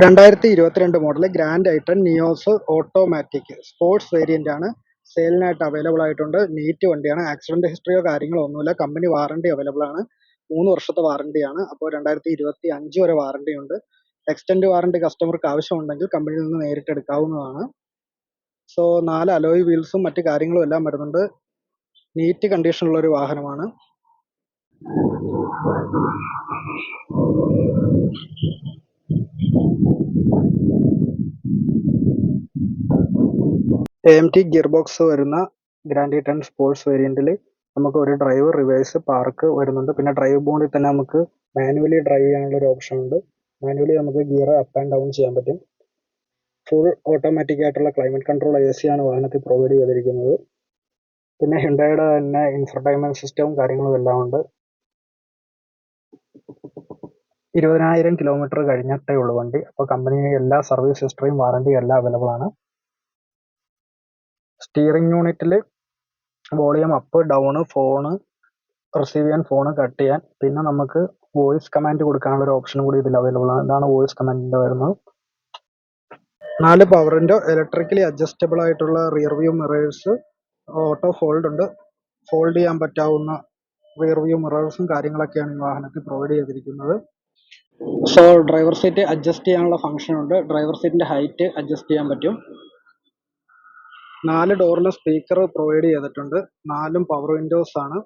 2022 model grand ഐട്ടൺ NIOS automatic sports variant ആണ് സെയിലിനായിട്ട് available ആയിട്ടുണ്ട്. NEET വണ്ടിയാണ്. ആക്സിഡന്റ് ഹിസ്റ്ററിയോ കാര്യങ്ങളോ ഒന്നുമില്ല. കമ്പനി വാറണ്ടി അവൈലബിൾ ആണ്. 3 വർഷത്തെ വാറണ്ടിയാണ്. അപ്പോൾ 2025 വരെ വാറണ്ടി ഉണ്ട്. എക്സ്റ്റൻഡ് വാറണ്ടി കസ്റ്റമർക്ക് ആവശ്യമുണ്ടെങ്കിൽ കമ്പനിയിൽ നിന്ന് നേരിട്ട് എടുക്കാവുന്നതാണ്. സോ 4 അലോയ് വീൽസും മറ്റു കാര്യങ്ങളും എല്ലാം വരുന്നുണ്ട്. നീറ്റ് കണ്ടീഷനുള്ള ഒരു വാഹനമാണ്. AMT ഗിയർ ബോക്സ് വരുന്ന ഗ്രാൻഡ് ഐട്ടൺ സ്പോർട്സ് വേരിയന്റിൽ നമുക്ക് ഒരു ഡ്രൈവ്, റിവേഴ്സ്, പാർക്ക് വരുന്നുണ്ട്. പിന്നെ ഡ്രൈവ് മോഡിൽ തന്നെ നമുക്ക് മാനുവലി ഡ്രൈവ് ചെയ്യാനുള്ള ഒരു ഓപ്ഷൻ ഉണ്ട്. മാനുവലി നമുക്ക് ഗിയർ അപ്പ് ആൻഡ് ഡൗൺ ചെയ്യാൻ പറ്റും. ഫുൾ ഓട്ടോമാറ്റിക് ആയിട്ടുള്ള ക്ലൈമറ്റ് കൺട്രോൾ AC ആണ് വാഹനത്തിൽ പ്രൊവൈഡ് ചെയ്തിരിക്കുന്നത്. പിന്നെ ഹ്യുണ്ടായിയുടെ തന്നെ ഇൻഫർടൈൻമെന്റ് സിസ്റ്റവും കാര്യങ്ങളും എല്ലാം ഉണ്ട്. 20,000 കിലോമീറ്റർ കഴിഞ്ഞിട്ടേ ഉള്ളൂ വണ്ടി. അപ്പോൾ കമ്പനി എല്ലാ സർവീസ് ഹിസ്റ്ററിയും വാറണ്ടിയും എല്ലാം അവൈലബിൾ ആണ്. സ്റ്റിയറിംഗ് യൂണിറ്റിൽ volume up, down, phone receive ചെയ്യാൻ, ഫോണ് കട്ട് ചെയ്യാൻ, പിന്നെ നമുക്ക് വോയിസ് കമാൻഡ് കൊടുക്കാനുള്ള ഒരു ഓപ്ഷൻ കൂടി ഇതിൽ അവൈലബിൾ ആണ്. ഇതാണ് വോയിസ് കമാൻഡിന്റെ വരുന്നത്. 4 പവർ വിൻഡോ, ഇലക്ട്രിക്കലി അഡ്ജസ്റ്റബിൾ ആയിട്ടുള്ള rear view mirrors, auto fold ഉണ്ട്. ഫോൾഡ് ചെയ്യാൻ പറ്റാവുന്ന റിയർ വ്യൂ മിറേഴ്സും കാര്യങ്ങളൊക്കെയാണ് ഈ വാഹനത്തിൽ പ്രൊവൈഡ് ചെയ്തിരിക്കുന്നത്. സോ ഡ്രൈവർ സീറ്റ് അഡ്ജസ്റ്റ് ചെയ്യാനുള്ള ഫംഗ്ഷൻ ഉണ്ട്. ഡ്രൈവർ സീറ്റിന്റെ ഹൈറ്റ് അഡ്ജസ്റ്റ് ചെയ്യാൻ പറ്റും. 4 ഡോറിന് സ്പീക്കർ പ്രൊവൈഡ് ചെയ്തിട്ടുണ്ട്. 4 പവർ വിൻഡോസ് ആണ്.